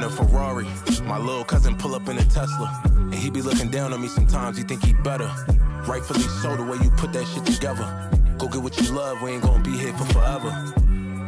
a Ferrari. My little cousin pull up in a Tesla. And he be looking down on me sometimes, he think he better. Rightfully so, the way you put that shit together. Go get what you love, we ain't gonna be here for forever.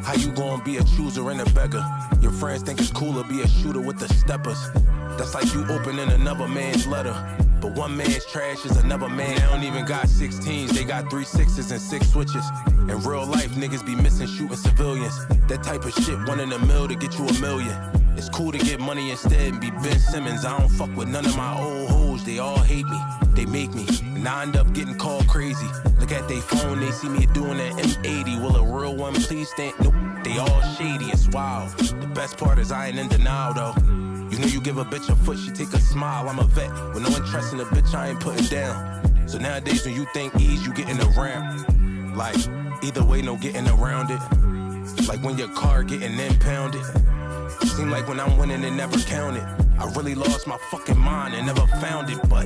How you gonna be a chooser and a beggar? Your friends think it's cooler, be a shooter with the steppers. That's like you opening another man's letter. But one man's trash is another man. They don't even got 16s, they got 3 6s and 6 switches. In real life, niggas be missing shooting civilians. That type of shit, 1 in a mil to get you a million. It's cool to get money instead and be Ben Simmons. I don't fuck with none of my old hoes, they all hate me. They make me, and I end up getting called crazy. Look at they phone, they see me doing that M80. Will a real one please stand? Nope, they all shady, it's wild. The best part is I ain't in denial though. You know you give a bitch a foot, she take a smile. I'm a vet, with no interest in a bitch I ain't putting down. So nowadays when you think ease, you getting around. Like, either way, no getting around it. Like when your car getting impounded. Seem like when I'm winning, it never counted. I really lost my fucking mind and never found it, but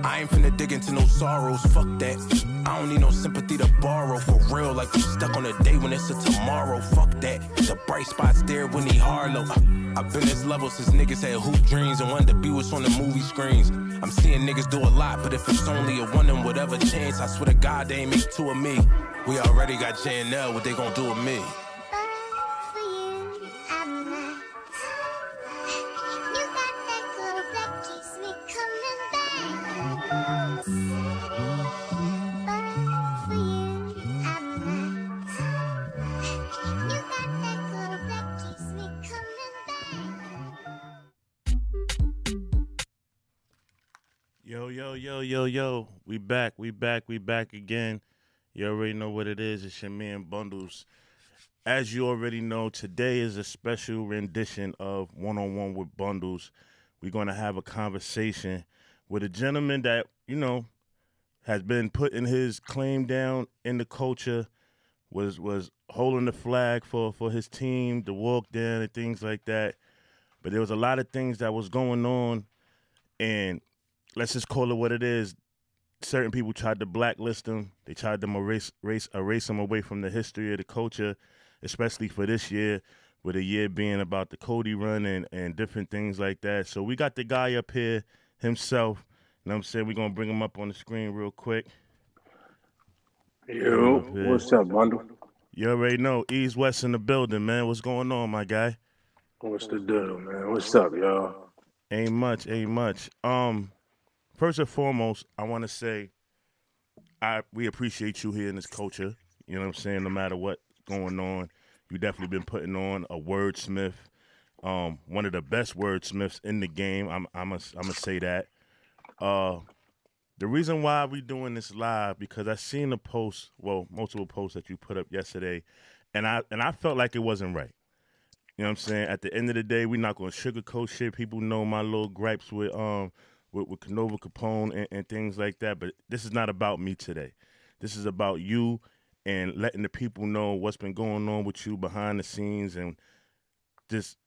I ain't finna dig into no sorrows, fuck that. I don't need no sympathy to borrow, for real. Like we stuck on a day when it's a tomorrow, fuck that. The bright spots there when he Harlow. I've been this level since niggas had hoop dreams and wanted to be what's on the movie screens. I'm seeing niggas do a lot, but if it's only a one in whatever chance, I swear to God they ain't make 2 of me. We already got J&L, what they gon' do with me? Yo. We back again. You already know what it is. It's your man Bundles. As you already know, today is a special rendition of One-on-One with Bundles. We're going to have a conversation with a gentleman that, you know, has been putting his claim down in the culture, was holding the flag for his team, the walk down and things like that. But there was a lot of things that was going on, and let's just call it what it is. Certain people tried to blacklist him. They tried to erase him away from the history of the culture, especially for this year, with the year being about the Cody run and different things like that. So we got the guy up here himself. You know what I'm saying? We're going to bring him up on the screen real quick. Yo, what's up, Bundle? You already know. EAZE West in the building, man. What's going on, my guy? What's the deal, man? What's up, y'all? Ain't much. First and foremost, I want to say we appreciate you here in this culture. You know what I'm saying? No matter what's going on, you definitely been putting on a wordsmith, one of the best wordsmiths in the game. I'm gonna say that. The reason why we doing this live, because I seen the post, multiple posts that you put up yesterday, and I felt like it wasn't right. You know what I'm saying? At the end of the day, we're not gonna sugarcoat shit. People know my little gripes with Canova Capone and things like that, but this is not about me today. This is about you and letting the people know what's been going on with you behind the scenes and just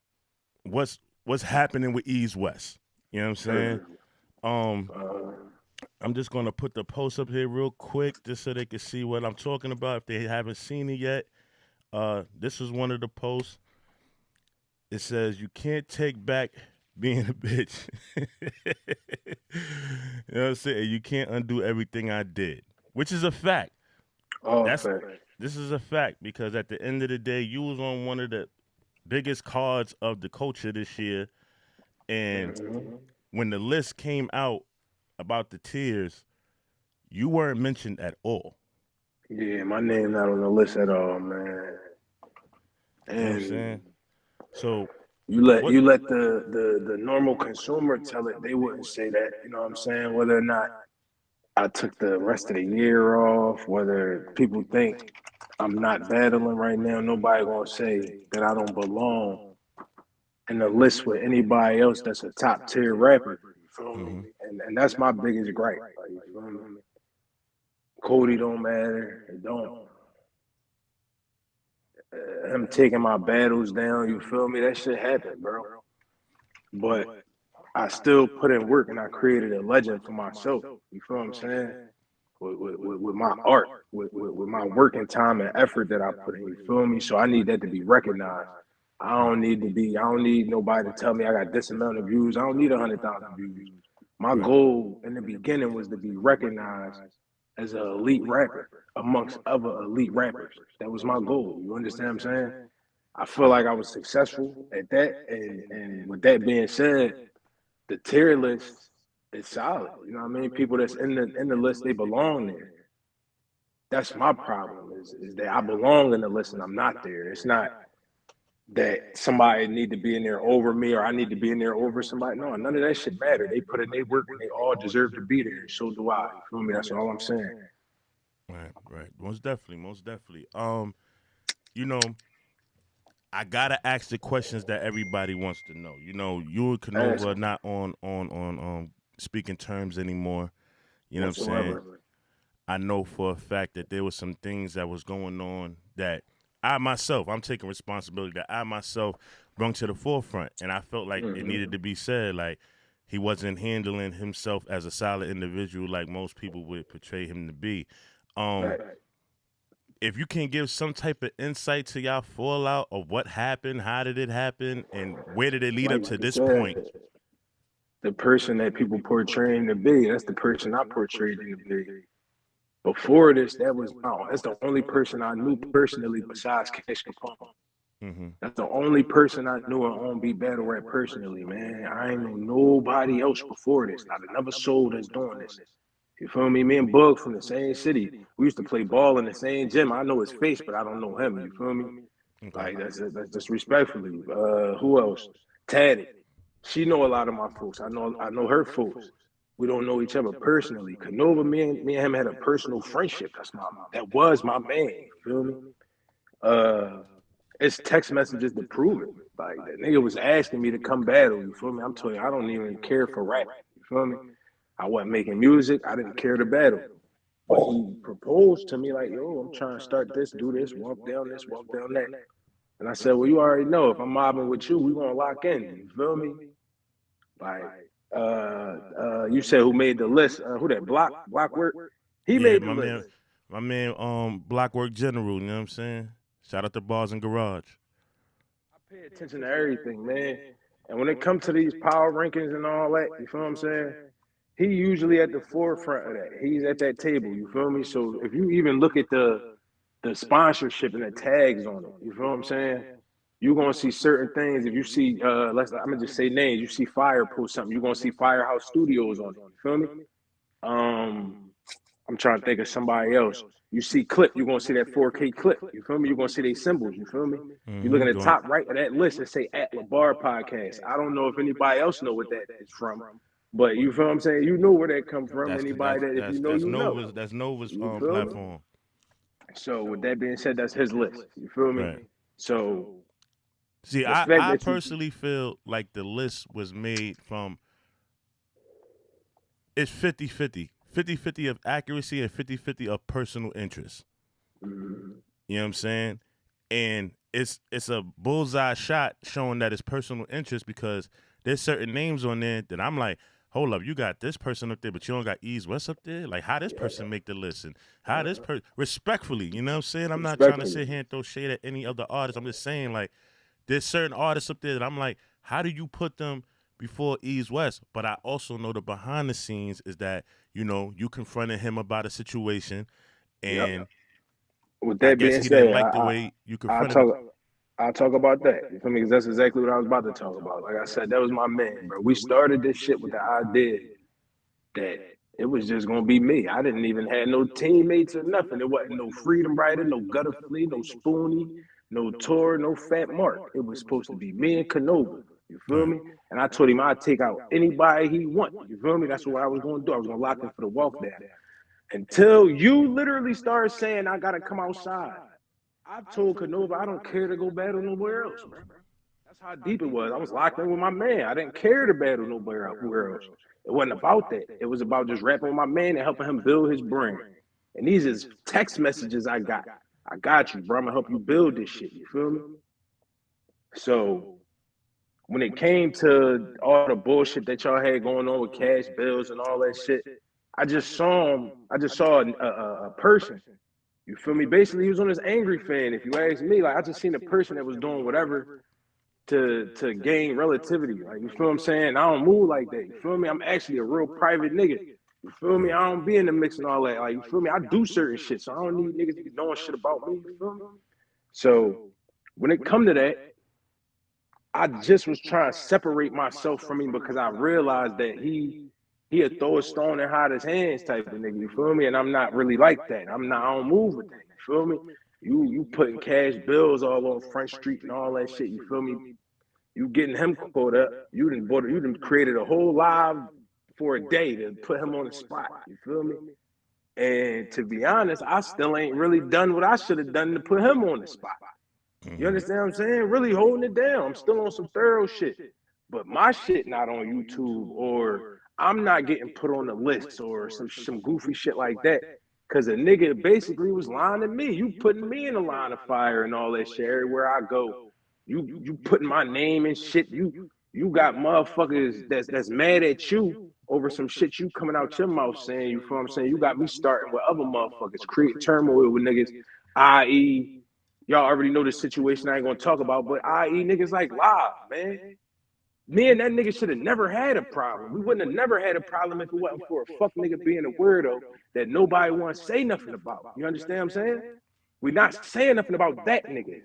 what's happening with EAZE West. You know what I'm saying? I'm just going to put the post up here real quick just so they can see what I'm talking about if they haven't seen it yet. This was one of the posts. It says, "You can't take back being a bitch." You know what I'm saying? You can't undo everything I did, which is a fact. This is a fact, because at the end of the day, you was on one of the biggest cards of the culture this year, and when the list came out about the tears, you weren't mentioned at all. Yeah, my name not on the list at all, man. And you know what I'm saying? So you let the normal consumer tell it, they wouldn't say that, you know what I'm saying? Whether or not I took the rest of the year off, whether people think I'm not battling right now, nobody gonna say that I don't belong in the list with anybody else that's a top tier rapper. You feel me? And that's my biggest gripe. Like, you feel me? Cody don't matter. It don't. Him taking my battles down, you feel me? That shit happened, bro. But I still put in work and I created a legend for myself. You feel what I'm saying? With my art, with my working time and effort that I put in. You feel me? So I need that to be recognized. I don't need nobody to tell me I got this amount of views. I don't need 100,000 views. My Right. goal in the beginning was to be recognized as an elite rapper amongst other elite rappers. That was my goal. You understand what I'm saying? I feel Right. like I was successful at that. And with that being said, the tier list is solid. You know what I mean? People that's in the list, they belong there. That's my problem is that I belong in the list and I'm not there. It's not that somebody need to be in there over me or I need to be in there over somebody. No, none of that shit matter. They put in their work and they all deserve to be there. And so do I. You feel me? That's all I'm saying. Right. Right. Most definitely. Most definitely. You know, I gotta ask the questions that everybody wants to know. You know, you and Ask Canova are not on speaking terms anymore. You know what I'm saying? whatsoever. I know for a fact that there was some things that was going on that I'm taking responsibility that I myself brought to the forefront, and I felt like it needed to be said. Like he wasn't handling himself as a solid individual like most people would portray him to be. Um, Right. if you can give some type of insight to y'all fallout of what happened, how did it happen, and where did it lead up Like to you this said, point? the person that people portray him to be, that's the person I portrayed him to be. Before this, that's the only person I knew personally besides Cash Capone. Mm-hmm. That's the only person I knew in R&B battle rap personally, man. I ain't know nobody else before this. Not another soul that's doing this. You feel me? Me and Bug from the same city. We used to play ball in the same gym. I know his face, but I don't know him. You feel me? Okay. Like that's disrespectfully. Who else? Taddy. She know a lot of my folks. I know her folks. We don't know each other personally. Canova, me and him had a personal friendship. That was my man. You feel me? Uh, it's text messages to prove it. Like that nigga was asking me to come battle. You feel me? I'm telling you, I don't even care for rap. You feel me? I wasn't making music. I didn't care to battle. But he proposed to me like, yo, I'm trying to start this, do this, walk down that. And I said, well, you already know if I'm mobbing with you, we gonna lock in. You feel me? Like, you said who made the list? Who that? Blockwork. He Yeah, made the list. my man, Blockwork General. You know what I'm saying? Shout out to Bars and Garage. I pay attention to everything, man. And when it comes to these power rankings and all that, you feel what I'm saying? He usually at the forefront of that. He's at that table. You feel me? So if you even look at the sponsorship and the tags on it, you feel what I'm saying? You're gonna see certain things. If you see, I'm gonna just say names. You see Fire post something. You're gonna see Firehouse Studios on it. You feel me? Um, I'm trying to think of somebody else. You see clip, you're gonna see that 4K clip. You feel me? You're gonna see their symbols. You feel me? You look Mm-hmm. at the Doing top right of that list and say at LeBar Podcast. I don't know if anybody else know what that is from, but you feel what I'm saying? You know where that come from. Anybody that if you know, you know. That's Nova's You feel me? platform. So with that being said, that's his list. You feel me? Right. So See, the fact I that you personally feel like the list was made from it's 50-50. 50-50 of accuracy and 50-50 of personal interest. Mhm. You know what I'm saying? And it's a bullseye shot showing that it's personal interest because there's certain names on there that I'm like, hold up, you got this person up there, but you don't got EAZE West up there? Like, how this person make the list? And how this person, respectfully, you know what I'm saying? I'm not trying to sit respectfully, here and throw shade at any other artist. I'm just saying, like, there's certain artists up there that I'm like, how do you put them before EAZE West? But I also know the behind the scenes is that, you know, you confronted him about a situation yep. and With I that guess being he didn't said, like the way you I confronted him. talk. I'll talk about that. You feel me? Because that's exactly what I was about to talk about. Like I said, that was my man, bro. We started this shit with the idea that it was just gonna be me. I didn't even have no teammates or nothing. There wasn't no Freedom Rider, no Gutter Flea, no Spoonie, no Tor, no Fat Mark. It was supposed to be me and Canova. You feel Right. me? And I told him I'd take out anybody he want. You feel me? That's what I was gonna do. I was gonna lock in for the walk down. Until you literally started saying I gotta come outside. I've told Canova I don't care to go battle nowhere else, bro. That's how deep it was. I was locked in with my man. I didn't care to battle nowhere else. It wasn't about that. It was about just rapping with my man and helping him build his brand. And these is text messages I got. I got you, bro. I'm gonna help you build this shit. You feel me? So when it came to all the bullshit that y'all had going on with cash bills and all that shit, I just saw him. I just saw a person. You feel me? Basically, he was on this angry fan. If you ask me, like I just seen a person that was doing whatever to gain relativity. Like, you feel what I'm saying? I don't move like that. You feel me? I'm actually a real private nigga. You feel me? Right. I don't be in the mix and all that. Like, you feel me? I do certain shit, so I don't need niggas to be knowing shit about me. You feel me? So when it come to that, I just was trying to separate myself from him because I realized that he'd throw a stone and hide his hands type of nigga. You feel me? And I'm not really like that. I don't move with that. You feel me? You putting cash bills all on Front Street and all that shit. You feel me? You getting him caught up. You done created a whole live for a day to put him on the spot. You feel me? And to be honest, I still ain't really done what I should have done to put him on the spot. You Mm-hmm. understand what I'm saying? Really holding it down. I'm still on some thorough shit. But my shit not on YouTube, or I'm not getting put on the list or some goofy shit like that. Cause a nigga basically was lying to me. You putting me in the line of fire and all that shit everywhere I go. You putting my name and shit. You got motherfuckers that's mad at you over some shit you coming out your mouth saying. You feel what I'm saying? You got me starting with other motherfuckers, creating turmoil with niggas, i.e. Y'all already know the situation I ain't gonna talk about, but i.e. niggas like Live, man. Me and that nigga should have never had a problem. We wouldn't have never had a problem if it wasn't for a fuck nigga being a weirdo that nobody want to say nothing about. You understand what I'm saying? We not saying nothing about that nigga.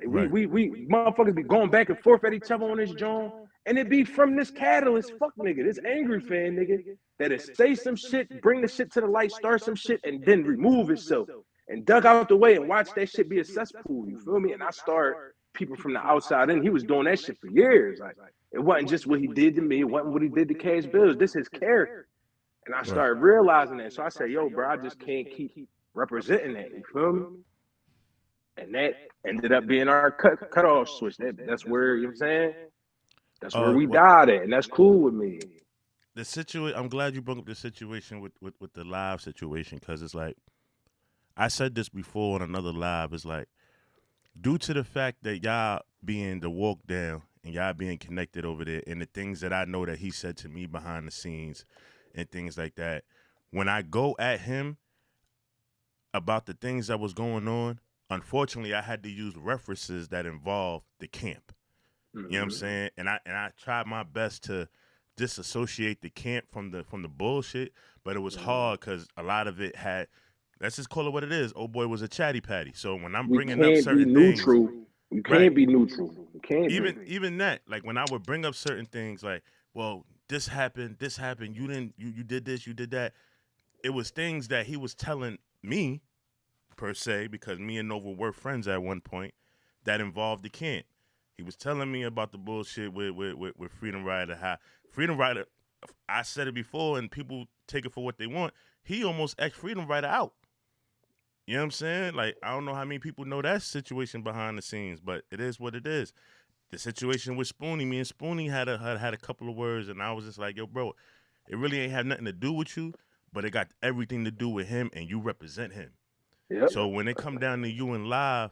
Right. We motherfuckers be going back and forth at each other on this joint, and it be from this catalyst fuck nigga, this angry fan nigga that'll say some shit, bring the shit to the light, start some shit, and then remove itself and dug out the way and watch that shit be a cesspool. You feel me? And I start people from the outside in. He was doing that shit for years. Like, it wasn't just what he did to me. It wasn't what he did to Cash Bills. This is his character. And I Right. started realizing that. So I said, yo, bro, I just can't keep representing that. You feel me? And that ended up being our cutoff switch. That's where, you know what I'm saying? That's where we What died at. And that's cool with me. the situation? I'm glad you brought up the situation with the live situation, because it's like I said this before on another live. It's like, due to the fact that y'all being the walk down and y'all being connected over there, and the things that I know that he said to me behind the scenes and things like that, when I go at him about the things that was going on, unfortunately I had to use references that involve the camp. You know what I'm saying? And I tried my best to disassociate the camp from the bullshit, but it was hard because a lot of it had, let's just call it what it is. Old boy was a chatty patty. So when I'm We bringing up can't be certain things, neutral. You right? can't be neutral. You can't be. Even that, like when I would bring up certain things, like, well, this happened, you didn't, you did this, you did that. It was things that he was telling me per se, because me and Nova were friends at one point, that involved the camp. He was telling me about the bullshit with Freedom Rider. How Freedom Rider, I said it before, and people take it for what they want. He almost ex Freedom Rider out. You know what I'm saying? Like, I don't know how many people know that situation behind the scenes, but it is what it is. The situation with Spoonie, me and Spoonie had a couple of words, and I was just like, yo, bro, it really ain't have nothing to do with you, but it got everything to do with him, and you represent him. Yep. So when it come down to you and Live,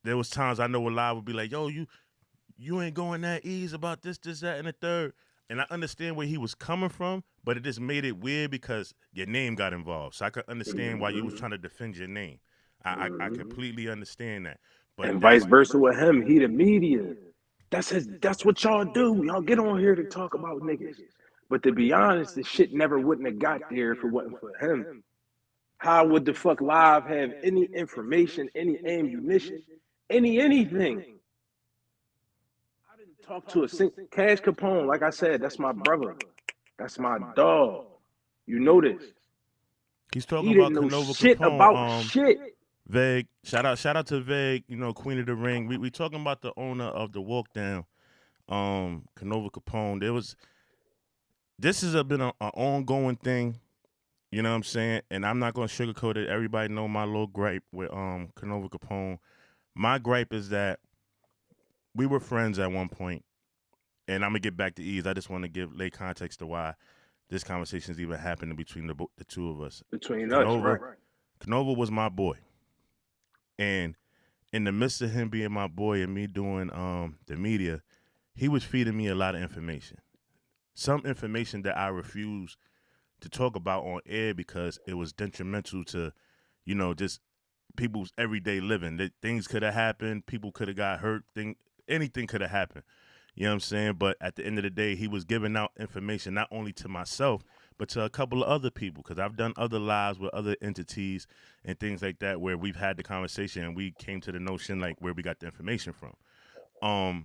there was times I know where Live would be like, yo, you ain't going that easy about this, that, and the third. And I understand where he was coming from, but it just made it weird because your name got involved. So I could understand why you was trying to defend your name. I completely understand that. But And vice that's versa with him. He the media. That's what y'all do. Y'all get on here to talk about niggas. But to be honest, the shit never wouldn't have got there if it wasn't for him. How would the fuck Live have any information, any ammunition, anything? I didn't talk to a single Cash Capone. Like I said, that's my brother. That's my dog. You know this. he's talking He about didn't know Canova shit about Capone. shit. Vague. Shout out to Vague, Queen of the Ring. We talking about the owner of the Walk Down, Canova Capone. This has been an ongoing thing, you know what I'm saying? And I'm not gonna sugarcoat it. Everybody know my little gripe with Canova Capone. My gripe is that we were friends at one point, and I'm gonna get back to EAZE. I just want to lay context to why this conversation is even happening between the two of us. Between us, Canova, right? Canova was my boy, and in the midst of him being my boy and me doing the media, he was feeding me a lot of information. Some information that I refused to talk about on air because it was detrimental to, just people's everyday living. That things could have happened, people could have got hurt. anything could have happened. You know what I'm saying? But at the end of the day, he was giving out information not only to myself, but to a couple of other people. Because I've done other lives with other entities and things like that where we've had the conversation and we came to the notion like where we got the information from.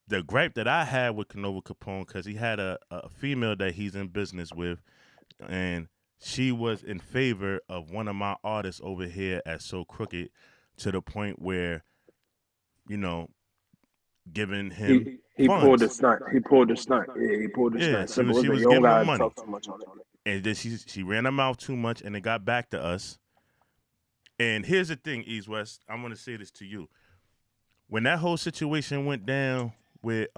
The gripe that I had with Canova Capone, because he had a female that he's in business with, and she was in favor of one of my artists over here at So Crooked to the point where, you know, giving him he funds. pulled the stunt. He pulled the stunt. Yeah, he pulled the stunt. Simple She was you don't giving him gotta money. talk too much on it. And then she ran her mouth too much, and it got back to us. And here's the thing, East West. I'm gonna say this to you. When that whole situation went down with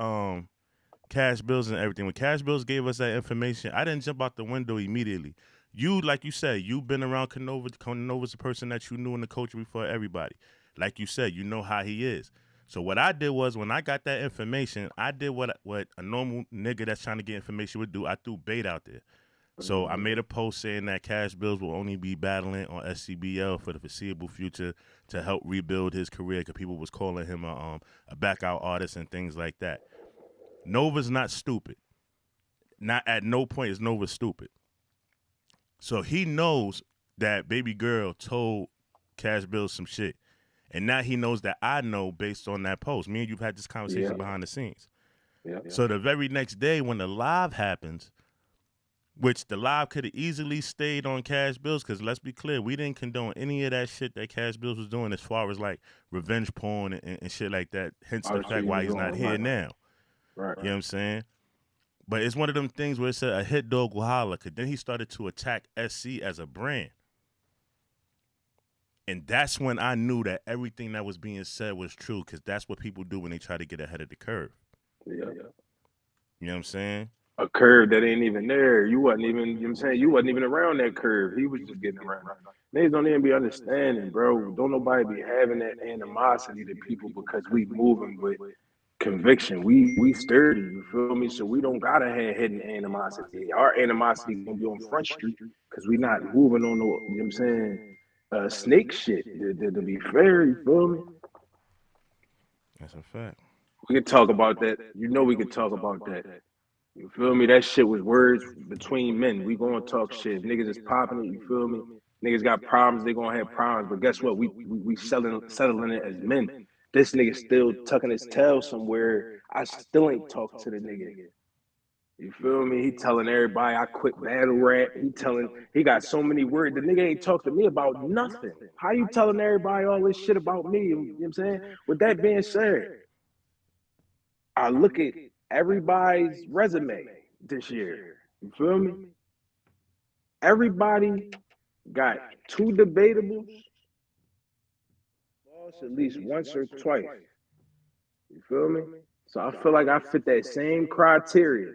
Cash Bills and everything, when Cash Bills gave us that information, I didn't jump out the window immediately. You, like you said, you've been around Canova. Canova's a person that you knew in the culture before everybody. Like you said, you know how he is. So what I did was when I got that information, I did what a normal nigga that's trying to get information would do. I threw bait out there. So I made a post saying that Cash Bills will only be battling on SCBL for the foreseeable future to help rebuild his career because people was calling him a backout artist and things like that. Nova's not stupid. Not at no point is Nova stupid. So he knows that baby girl told Cash Bills some shit. And now he knows that I know based on that post. Me and you've had this conversation behind the scenes. Yeah. So the very next day when the live happens, which the live could have easily stayed on Cash Bills, because let's be clear, we didn't condone any of that shit that Cash Bills was doing as far as like revenge porn and shit like that. Hence the fact why he's not here now. Right. You know what I'm saying? But it's one of them things where it said a hit dog will holler, because then he started to attack SC as a brand. And that's when I knew that everything that was being said was true, because that's what people do when they try to get ahead of the curve. Yeah. You know what I'm saying? A curve that ain't even there. You wasn't even, you know what I'm saying? You wasn't even around that curve. He was just getting around. Niggas don't even be understanding, bro. Don't nobody be having that animosity to people because we moving with conviction. We sturdy, you feel me? So we don't gotta have hidden animosity. Our animosity gonna be on Front Street because we not moving on no, you know what I'm saying, snake shit. To be fair, you feel me? That's a fact. We can talk about that. You know we can talk about that. You feel me? That shit was words between men. We gonna talk shit. If niggas is popping it, you feel me? Niggas got problems, they gonna have problems. But guess what? We settling it as men. This nigga still tucking his tail somewhere. I still ain't talked to the nigga. You feel me? He telling everybody I quit battle rap. He got so many words. The nigga ain't talked to me about nothing. How you telling everybody all this shit about me? You know what I'm saying? With that being said, I look at everybody's resume this year. You feel me? Everybody got 2 debatables, lost at least once or twice. You feel me? So I feel like I fit that same criteria.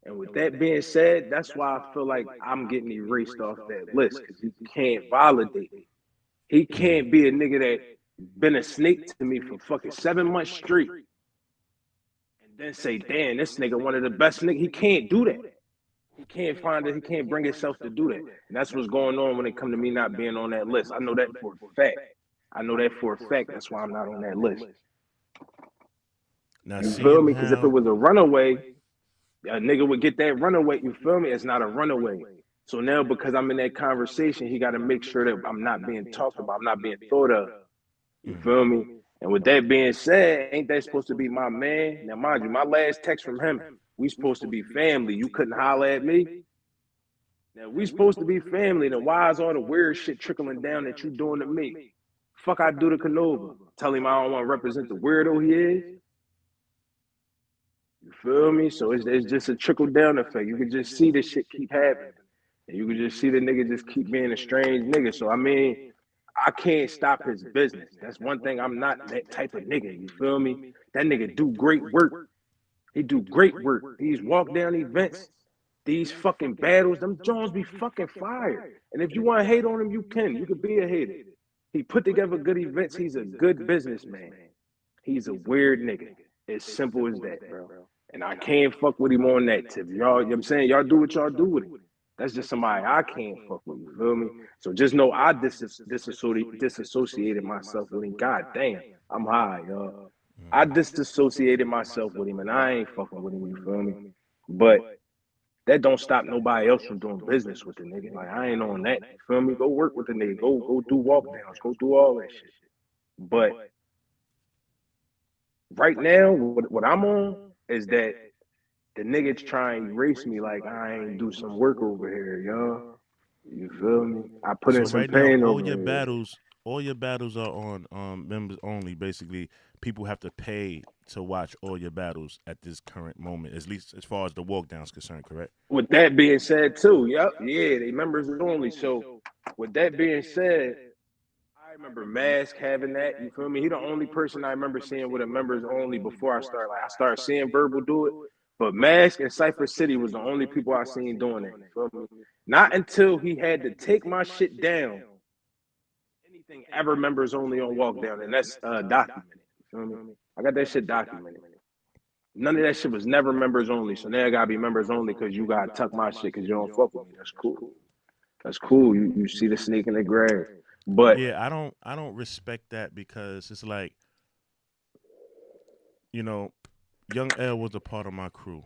And with that being said, that's why I feel like I'm getting erased off that list, because he can't validate it. He can't be a nigga that been a snake to me for fucking 7 months straight. Then say, damn, this nigga one of the best niggas. He can't do that. He can't find it. He can't bring himself to do that. And that's what's going on when it comes to me not being on that list. I know that for a fact. That's why I'm not on that list. Now, you feel me? Because if it was a runaway, a nigga would get that runaway. You feel me? It's not a runaway. So now because I'm in that conversation, he got to make sure that I'm not being talked about. I'm not being thought of. You feel me? And with that being said, ain't that supposed to be my man? Now, mind you, my last text from him, we supposed to be family. You couldn't holler at me. Now, we supposed to be family. Then why is all the weird shit trickling down that you doing to me? Fuck I do to Canova. Tell him I don't want to represent the weirdo he is. You feel me? So it's just a trickle down effect. You can just see this shit keep happening. And you can just see the nigga just keep being a strange nigga. So, I mean, I can't stop his business. That's one thing. I'm not that type of nigga. You feel me? That nigga do great work. He do great work. These walk down events, these fucking battles, them Jones be fucking fire. And if you want to hate on him, you can. You could be a hater. He put together good events. He's a good businessman. He's a weird nigga. As simple as that, bro. And I can't fuck with him on that tip. Y'all, you know what I'm saying? Y'all do what y'all do with him. That's just somebody I can't fuck with, you feel me? So just know I disassociated myself with him. God damn, I'm high, y'all. I disassociated myself with him, and I ain't fucking with him. You feel me? But that don't stop nobody else from doing business with the nigga. Like I ain't on that. You feel me? Go work with the nigga. Go do walk downs. Go do all that shit. But right now, what I'm on is that the niggas try and erase me like I ain't do some work over here, y'all. You feel me? I put in So some right now, pain over here. all your battles are on members only. Basically, people have to pay to watch all your battles at this current moment, at least as far as the walk down is concerned. Correct? With that being said, too, yep, yeah, they members only. So, with that being said, I remember Mask having that. You feel me? He the only person I remember seeing with a members only before I started. Like I started seeing Verbal do it, but Mask and Cypher City was the only people I seen doing that. You feel me? Not until he had to take my shit down. Anything ever members only on Walk Down, and that's documented. You feel me? I got that shit documented. None of that shit was never members only. So now I gotta be members only because you gotta tuck my shit because you don't fuck with me. That's cool. That's cool. You see the snake in the grass. But Yeah, I don't respect that because it's like, you know, Young L was a part of my crew,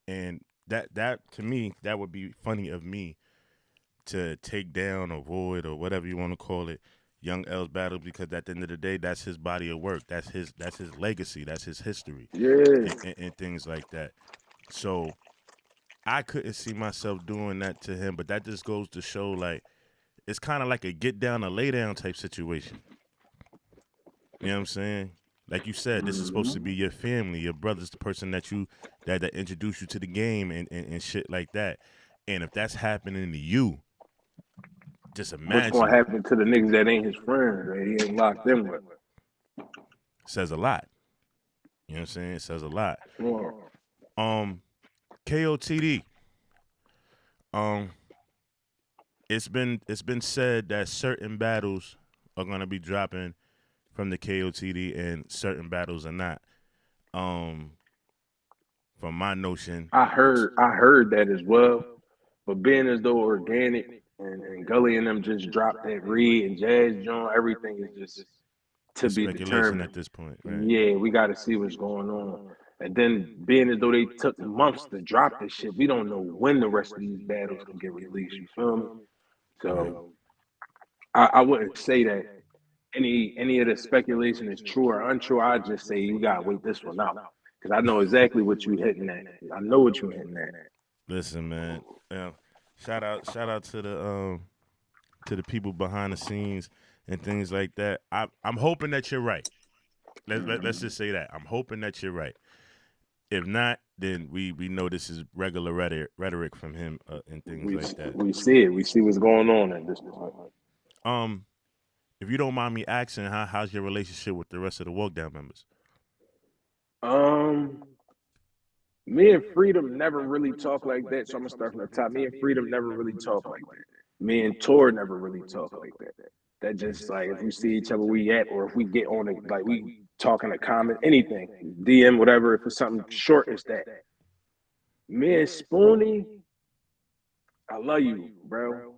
and that to me that would be funny of me to take down, avoid, or whatever you want to call it, Young L's battle, because at the end of the day, that's his body of work, that's his legacy, that's his history, yeah, and things like that. So I couldn't see myself doing that to him, but that just goes to show like it's kind of like a get down or lay down type situation. You know what I'm saying? Like you said, this is supposed to be your family, your brother's the person that that introduced you to the game and shit like that. And if that's happening to you, just what's gonna imagine. happen to the niggas that ain't his friends that he ain't locked in with? Says a lot. You know what I'm saying? It says a lot. Yeah. Um, KOTD. Um, it's been said that certain battles are gonna be dropping from the KOTD and certain battles are not. Um, from my notion, I heard that as well. But being as though organic and Gully and them just dropped that Reed and Jazz joint, everything is just to it's be speculation at determined. this point, right? Yeah, we got to see what's going on. And then being as though they took months to drop this shit, we don't know when the rest of these battles can get released. You feel me? Right. So I wouldn't say that any of the speculation is true or untrue. I just say you gotta wait this one out because I know exactly what you hitting at. I know what you hitting at. Listen, man. Shout out to the people behind the scenes and things like that. I'm hoping that you're right. Let's just say that. I'm hoping that you're right. If not, then we know this is regular rhetoric from him and things We like that. we see it. We see what's going on at this point. Um, if you don't mind me asking, how's your relationship with the rest of the Walk Down members? Um, Me and Freedom never really talk like that. So I'm gonna start from the top. Me and Freedom never really talk like that. Me and Tor never really talk like that. That just like if we see each other, we at, or if we get on it, like we talk in a comment, anything, DM, whatever. If it's something short, it's that. Me and Spoonie, I love you, bro.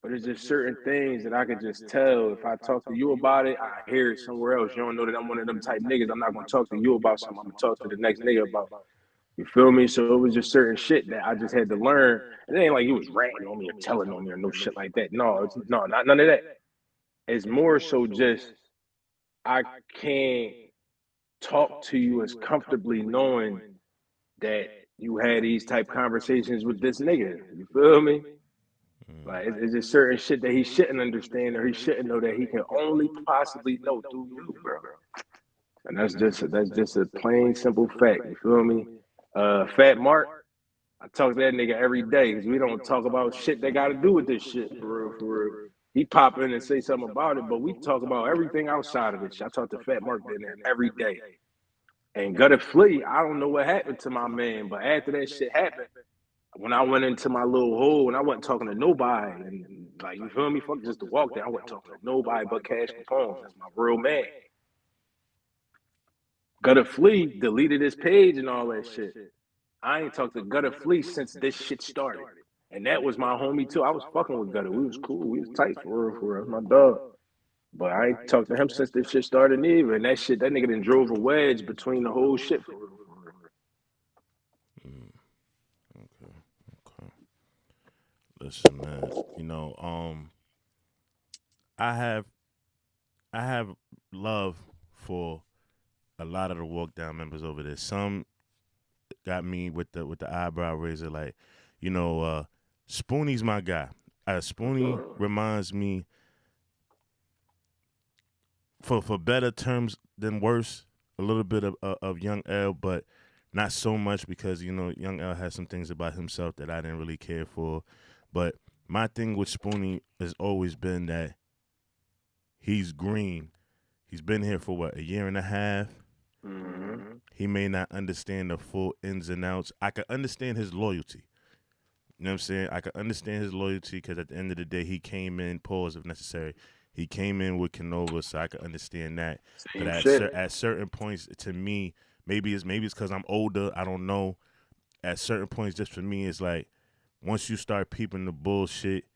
But there's just certain things that I could just tell. If I talk to you about it, I hear it somewhere else. You don't know that I'm one of them type niggas. I'm not gonna talk to you about something. I'm gonna talk to the next nigga about. You feel me? So it was just certain shit that I just had to learn. It ain't like he was ratting on me or telling on me or no shit like that. No, no, not none of that. It's more so just I can't talk to you as comfortably knowing that you had these type conversations with this nigga. You feel me? Like it's just certain shit that he shouldn't understand or he shouldn't know that he can only possibly know through you, bro. And that's just a plain simple fact. You feel me? Fat Mark, I talk to that nigga every day because we don't talk about shit that got to do with this shit for real, for real. He pop in and say something about it, but we talk about everything outside of this shit. I talk to Fat Mark in there every day. And Gutter Flea, I don't know what happened to my man, but after that shit happened, when I went into my little hole and I wasn't talking to nobody, and like you feel me, fuck just to walk there, I wasn't talking to nobody but Cash Capone. That's my real man. Gutter Flea deleted his page and all that shit. I ain't talked to Gutter Flea since this shit started. And that was my homie too. I was fucking with Gutter. We was cool. We was tight for real, for real. My dog. But I ain't talked to him since this shit started either. And that nigga done drove a wedge between the whole shit. For real, for real. Mm, okay, okay. Listen, man. I have I have love for a lot of the walk down members over there. Some got me with the eyebrow raiser, like, Spoonie's my guy. Spoonie reminds me, for better terms than worse, a little bit of Young L, but not so much because Young L has some things about himself that I didn't really care for. But my thing with Spoonie has always been that he's green. He's been here for what, a year and a half. Mm-hmm. He may not understand the full ins and outs. I can understand his loyalty. You know what I'm saying? I can understand his loyalty because at the end of the day, he came in, pause if necessary. He came in with Canova, so I can understand that. Same But shit. at certain points, to me, maybe it's because I'm older. I don't know. At certain points, just for me, it's like once you start peeping the bullshit,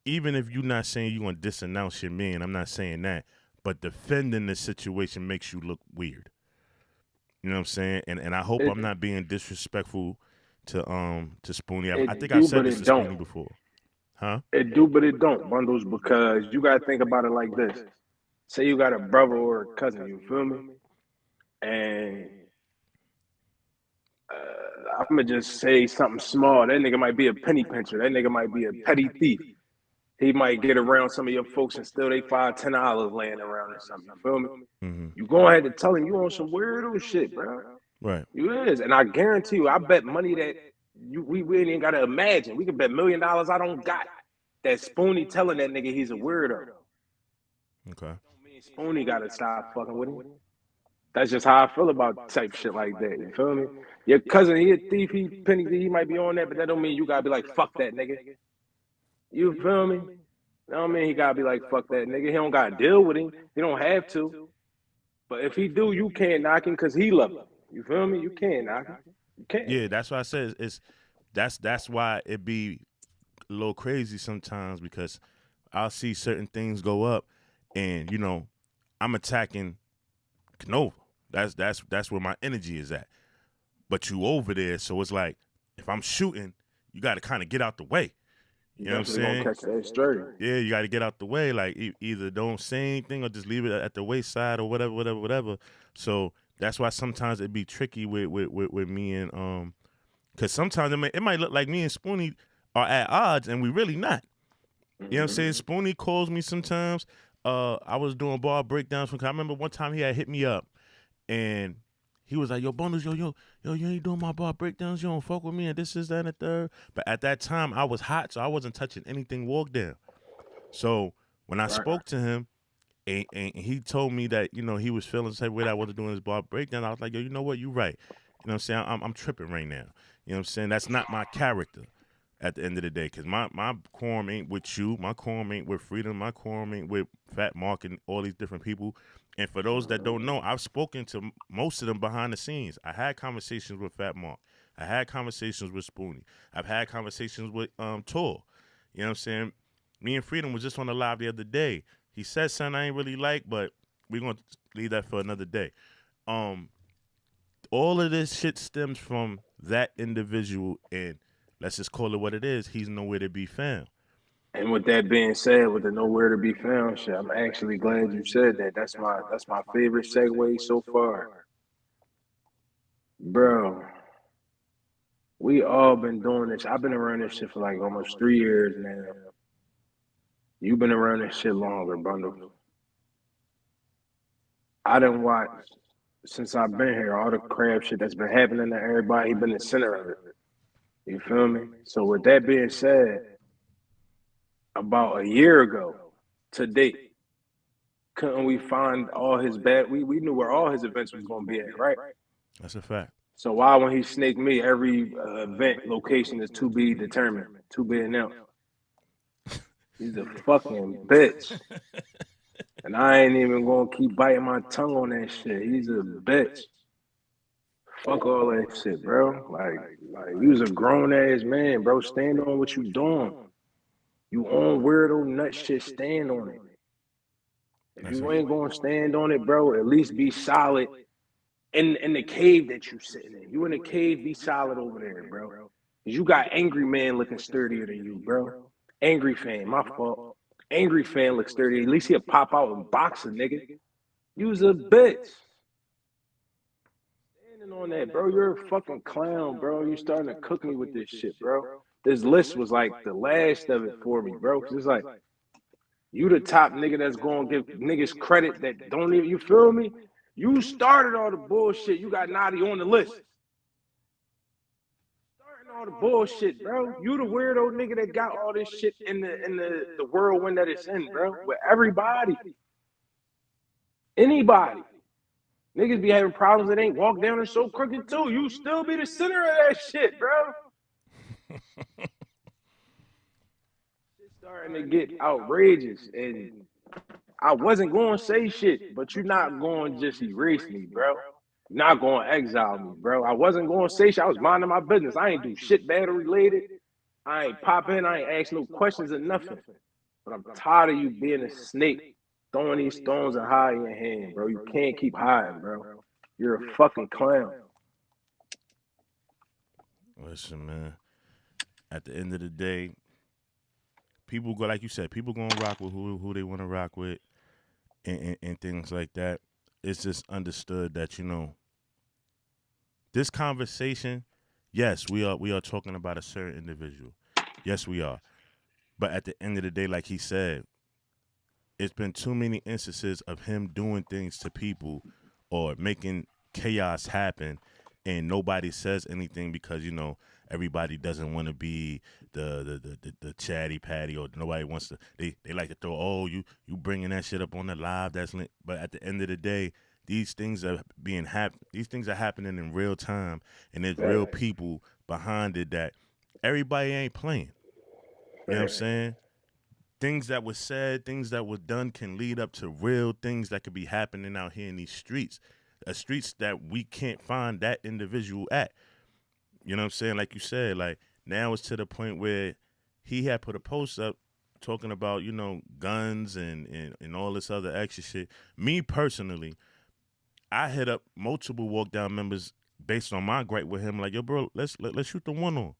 even if you're not saying you want to disanounce your man, I'm not saying that. But defending the situation makes you look weird. You know what I'm saying? And I hope It I'm not being disrespectful to Spoonie. I it think I've do, said but this to it Spoonie don't. before. Huh? It do, but it don't, Bundles, because you gotta think about it like this. Say you got a brother or a cousin, you feel me? And I'm gonna just say something small. That nigga might be a penny pincher. That nigga might be a petty thief. He might get around some of your folks and still they $5, $10 laying around or something. You feel me? Mm-hmm. You go ahead and tell him you on some weirdo shit, bro. Right. You is, and I guarantee you, I bet money that we ain't even gotta imagine. We can bet $1,000,000 I don't got that Spoonie telling that nigga he's a weirdo. Okay. Don't mean Spoonie gotta stop fucking with him. That's just how I feel about type shit like that. You feel me? Your cousin, he a thief, he might be on that, but that don't mean you gotta be like, fuck that nigga. You feel me? That don't mean he gotta be like, fuck that nigga. He don't gotta deal with him. He don't have to. But if he do, you can't knock him because he love him. You feel me? You can't knock him. You can't. Yeah, that's why I said that's why it be a little crazy sometimes because I'll see certain things go up, and I'm attacking Canova. That's where my energy is at. But you over there, so it's like if I'm shooting, you got to kind of get out the way. You You know what I'm definitely gonna saying? catch that straight. Yeah, you got to get out the way. Like either don't say anything or just leave it at the wayside or whatever. So that's why sometimes it'd be tricky with me and because sometimes it might look like me and Spoonie are at odds and we really not. You know what I'm saying? Spoonie calls me sometimes. I was doing bar breakdowns. I remember one time he had hit me up and he was like, yo, Bundles, yo, you ain't doing my bar breakdowns. You don't fuck with me and this is that and the third. But at that time, I was hot, so I wasn't touching anything walk down. So when I Right. spoke to him and he told me that, he was feeling the same way that I wasn't doing his bar breakdown, I was like, yo, you know what? You're right. You know what I'm saying? I'm tripping right now. You know what I'm saying? That's not my character at the end of the day because my quorum ain't with you. My quorum ain't with Freedom. My quorum ain't with Fat Mark and all these different people. And for those that don't know, I've spoken to most of them behind the scenes. I had conversations with Fat Mark. I had conversations with Spoonie. I've had conversations with Tor. You know what I'm saying? Me and Freedom was just on the live the other day. He said something I ain't really like, but we're going to leave that for another day. All of this shit stems from that individual, and let's just call it what it is. He's nowhere to be found. And with that being said, with the nowhere to be found shit, I'm actually glad you said that. That's my favorite segue so far. Bro, we all been doing this. I've been around this shit for like almost 3 years now. You've been around this shit longer, Bundle. I done watched since I've been here, all the crap shit that's been happening to everybody, he been the center of it. You feel me? So with that being said, about a year ago to date, couldn't we find all his bad? We knew where all his events was gonna be at, right? That's a fact. So why when he snaked me, every event location is to be determined, to be announced. He's a fucking bitch. And I ain't even gonna keep biting my tongue on that shit. He's a bitch. Fuck all that shit, bro. Like you was a grown ass man, bro. Stand on what you doing. You on weirdo nut shit, stand on it. If That's a you ain't gonna stand on it, bro, at least be solid in the cave that you sitting in. You in the cave, be solid over there, bro. Cause you got angry man looking sturdier than you, bro. Angry fan, my fault. Angry fan looks sturdy. At least he'll pop out and box a nigga. You's a bitch. Standing on that, bro. You're a fucking clown, bro. You starting to cook me with this shit, bro. This list was like the last of it for me, bro. Cause it's like you the top nigga that's gonna give niggas credit that don't even, you feel me? You started all the bullshit. You got Naughty on the list. Starting all the bullshit, bro. You the weirdo nigga that got all this shit in the whirlwind that it's in, bro. With everybody. Anybody. Niggas be having problems that ain't walk down and so crooked too. You still be the center of that shit, bro. It's starting to get outrageous. And I wasn't going to say shit, but you're not going to just erase me, bro. You're not going to exile me, bro. I wasn't going to say shit. I was minding my business. I ain't do shit battle related. I ain't pop in. I ain't ask no questions or nothing. But I'm tired of you being a snake, throwing these stones and hiding your hand, bro. You can't keep hiding, bro. You're a fucking clown. Listen, man. At the end of the day, people go, like you said, people gonna rock with who they want to rock with, and things like that. It's just understood that, you know, this conversation, yes, we are talking about a certain individual. Yes, we are. But at the end of the day, like he said, it's been too many instances of him doing things to people or making chaos happen, and nobody says anything because, you know, everybody doesn't want to be the chatty patty, or nobody wants to. They like to throw, oh, you bringing that shit up on the live. But at the end of the day, these things are These things are happening in real time, and there's real people behind it that everybody ain't playing. You know what I'm saying? Things that were said, things that were done can lead up to real things that could be happening out here in these streets. Streets that we can't find that individual at. You know what I'm saying? Like you said, like now it's to the point where he had put a post up talking about, you know, guns and all this other extra shit. Me personally, I hit up multiple walk down members based on my gripe with him. Like, yo, bro, let's shoot the one on.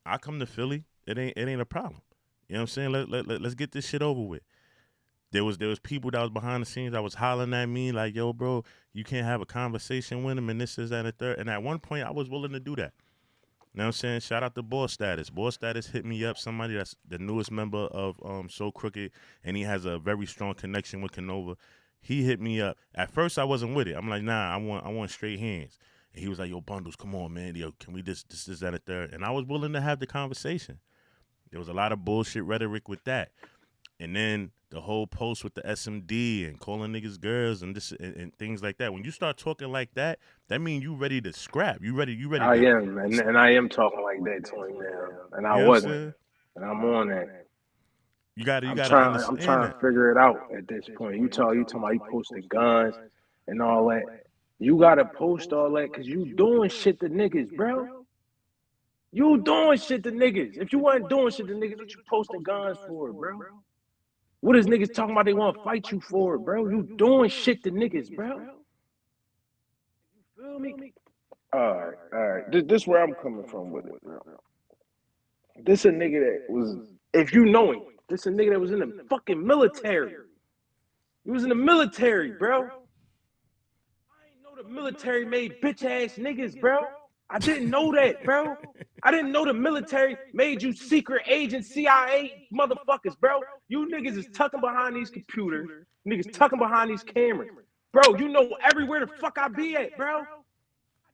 I come to Philly, it ain't a problem. You know what I'm saying? Let's get this shit over with. There was people that was behind the scenes that was hollering at me like, yo, bro, you can't have a conversation with him and this is that and the third. And at one point I was willing to do that. You know what I'm saying? Shout out to Boss Status. Boss Status hit me up, somebody that's the newest member of So Crooked, and he has a very strong connection with Canova. He hit me up. At first I wasn't with it. I'm like, nah, I want straight hands. And he was like, yo, Bundles, come on, man. Yo, can we this, that, and the third? And I was willing to have the conversation. There was a lot of bullshit rhetoric with that. And then the whole post with the SMD and calling niggas girls and this and things like that. When you start talking like that, that means you ready to scrap. You ready I to, am, and I am talking like that to him now. And I you know wasn't. And I'm on that. You gotta I'm understand trying to that. figure it out at this point. You talking about you posting guns and all that. You gotta post all that because you doing shit to niggas, bro. You doing shit to niggas. If you wasn't doing shit to niggas, what you posting guns for, bro? What is niggas talking about they want to fight you for, bro? You doing shit to niggas, bro. You feel me? All right. This where I'm coming from with it, bro. This a nigga that was, if you know him, this a nigga that was in the fucking military. He was in the military, bro. I ain't know the military made bitch ass niggas, bro. I didn't know that, bro. I didn't know the military made you secret agent CIA motherfuckers, bro. You niggas is tucking behind these computers. Niggas tucking behind these cameras. Bro, you know everywhere the fuck I be at, bro. I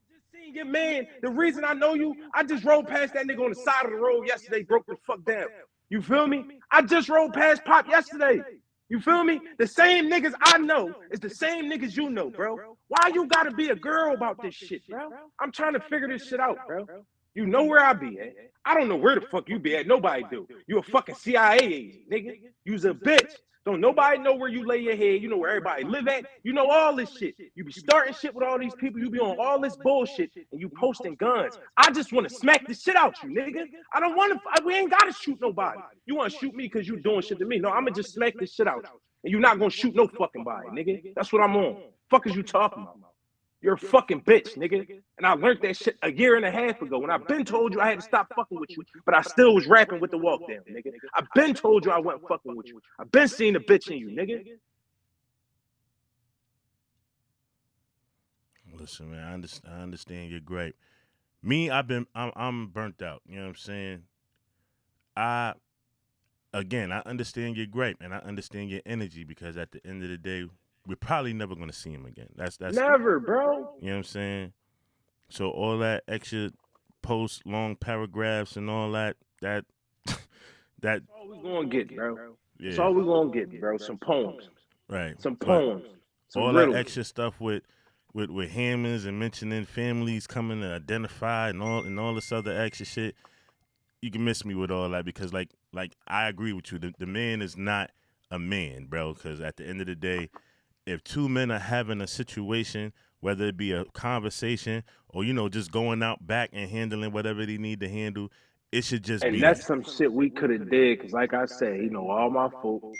just seen your man. The reason I know you, I just rode past that nigga on the side of the road yesterday, broke the fuck down. You feel me? I just rode past Pop yesterday. You feel me? The same niggas I know is the same niggas you know, bro. Why you gotta be a girl about this shit, bro? I'm trying to figure this shit out, bro. You know where I be at. I don't know where the fuck you be at. Nobody do. You a fucking CIA agent, nigga. You's a bitch. Don't nobody know where you lay your head. You know where everybody live at. You know all this shit. You be starting shit with all these people. You be on all this bullshit and you posting guns. I just want to smack the shit out you, nigga. I don't want to. We ain't got to shoot nobody. You want to shoot me because you doing shit to me. No, I'm going to just smack this shit out you. And you're not gonna shoot no fucking body, nigga. That's what I'm on. Fuck is you talking about? You're a fucking bitch, nigga. And I learned that shit a year and a half ago. When I've been told you I had to stop fucking with you, but I still was rapping with the walk down, nigga. I've been told you I wasn't fucking with you. I've been seeing the bitch in you, nigga. Listen, man, I understand your gripe. Me, I'm burnt out. You know what I'm saying? I understand your gripe and I understand your energy because at the end of the day, we're probably never gonna see him again. That's never, bro. You know what I'm saying? So all that extra post, long paragraphs and all that That's all we gonna get, bro. Yeah. That's all we gonna get, bro. Some poems. Right. Some poems. Some all riddles. That extra stuff with Hammonds and mentioning families coming to identify and all this other extra shit. You can miss me with all that because like I agree with you. The man is not a man, bro. Because at the end of the day, if two men are having a situation, whether it be a conversation or just going out back and handling whatever they need to handle, it should just be. And that's some shit we could have did. Because like I said, all my folks.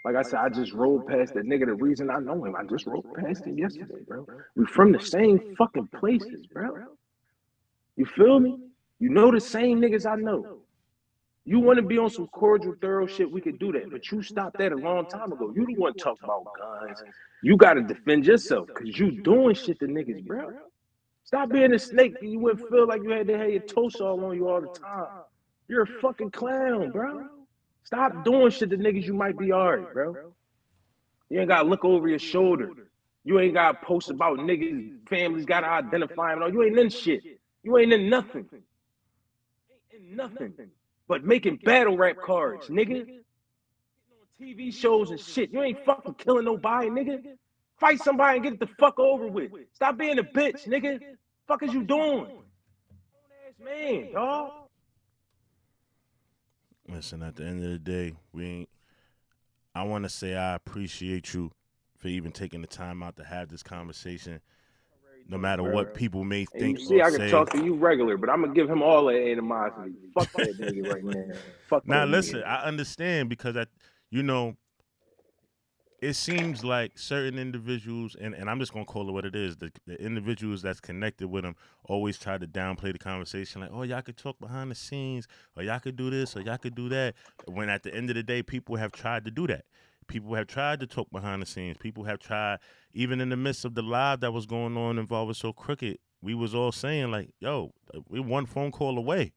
Like I said, I just rolled past that nigga. The reason I know him, I just rolled past him yesterday, bro. We from the same fucking places, bro. You feel me? You know the same niggas I know. You want to be on some cordial, thorough shit, we could do that. But you stopped that a long time ago. You don't want to talk about guns. You got to defend yourself because you doing shit to niggas, bro. Stop being a snake. You wouldn't feel like you had to have your toast all on you all the time. You're a fucking clown, bro. Stop doing shit to niggas you might be alright, bro. You ain't got to look over your shoulder. You ain't got to post about niggas, families got to identify them. You ain't in shit. You ain't in nothing. Ain't in nothing. But making battle rap cards, nigga. TV shows and shit. You ain't fucking killing nobody, nigga. Fight somebody and get it the fuck over with. Stop being a bitch, nigga. Fuck is you doing? Ass man, dog. Listen, at the end of the day, I want to say I appreciate you for even taking the time out to have this conversation. No matter what people may think. You see, I can talk to you regular, but I'm gonna give him all that animosity. Fuck that nigga right now. Fuck now, that listen, nigga. I understand because it seems like certain individuals, and I'm just gonna call it what it is. The individuals that's connected with him always try to downplay the conversation, like, "Oh, y'all could talk behind the scenes, or y'all could do this, or y'all could do that." When at the end of the day, people have tried to do that. People have tried to talk behind the scenes. People have tried, even in the midst of the live that was going on involving So Crooked, we was all saying like, yo, we're one phone call away.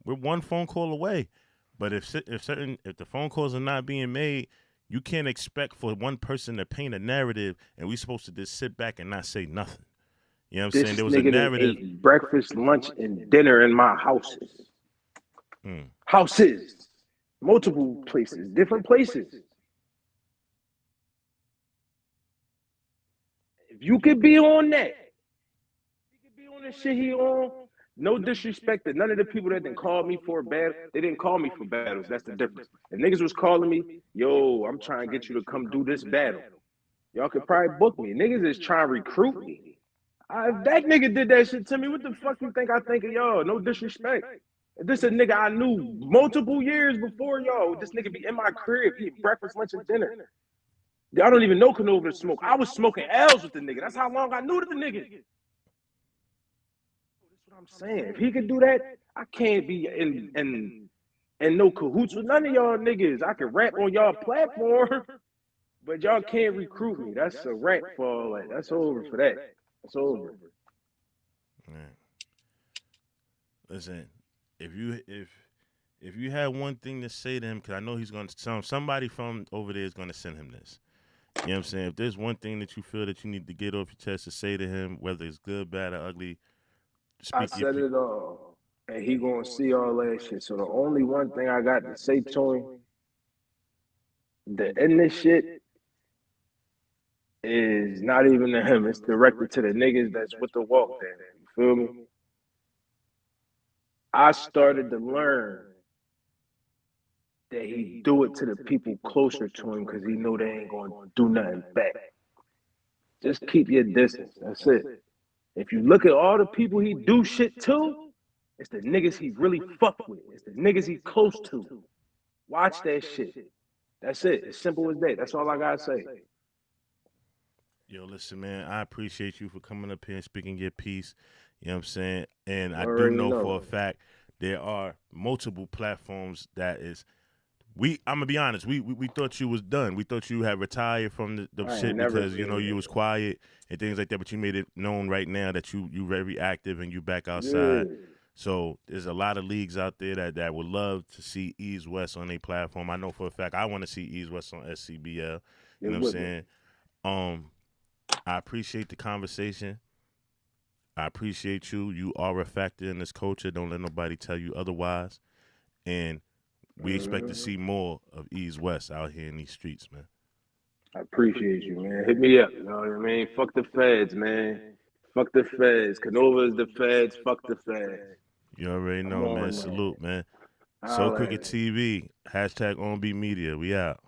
We're one phone call away. But if the phone calls are not being made, you can't expect for one person to paint a narrative and we supposed to just sit back and not say nothing. You know what I'm saying? There was a narrative. Ate breakfast, lunch, and dinner in my houses. Houses. Multiple places, different places. If you could be on that, you could be on the shit he on. No disrespect to none of the people that didn't call me for a battle. They didn't call me for battles. That's the difference. If niggas was calling me, yo, I'm trying to get you to come do this battle. Y'all could probably book me. Niggas is trying to recruit me. If that nigga did that shit to me, what the fuck you think I think of y'all? No disrespect. This a nigga I knew multiple years before y'all. This nigga be in my crib eating breakfast, lunch, and dinner. I don't even know Canova to smoke. I was smoking L's with the nigga. That's how long I knew the nigga. That's what I'm saying. If he could do that, I can't be in no cahoots with none of y'all niggas. I can rap on y'all platform, but y'all can't recruit me. That's a wrap for all that. That's over for that. That's over. Man. Listen, if you had one thing to say to him, because I know he's going to, somebody from over there is going to send him this. You know what I'm saying? If there's one thing that you feel that you need to get off your chest to say to him, whether it's good, bad, or ugly, I said it all. And he gonna see all that shit. So the only one thing I got to say to him, the end this shit is not even to him. It's directed to the niggas that's with the walk there. You feel me? I started to learn that he do it to the people closer to him because he know they ain't gonna do nothing back. Just keep your distance. That's it. If you look at all the people he do shit to, it's the niggas he really fuck with. It's the niggas he close to. Watch that shit. That's it. It's simple as that. That's all I gotta say. Yo, listen, man, I appreciate you for coming up here and speaking your piece. You know what I'm saying? And I do Already know for a know. fact there are multiple platforms that is I'm gonna be honest, we thought you was done. We thought you had retired from the I ain't shit never because, you know, seen you was it. quiet and things like that, but you made it known right now that you very active and you back Yeah, outside. So there's a lot of leagues out there that would love to see EAZE West on their platform. I know for a fact I want to see EAZE West on SCBL. You get know what I'm with me. saying? I appreciate the conversation. I appreciate you. You are a factor in this culture. Don't let nobody tell you otherwise. And we expect to see more of EAZE West out here in these streets, man. I appreciate you, man. Hit me up. You know what I mean? Fuck the feds, man. Fuck the feds. Canova is the feds. Fuck the feds. You already I'm know, man. on that. Salute, man. So Holla at Cricket me. TV, hashtag OnB Media. We out.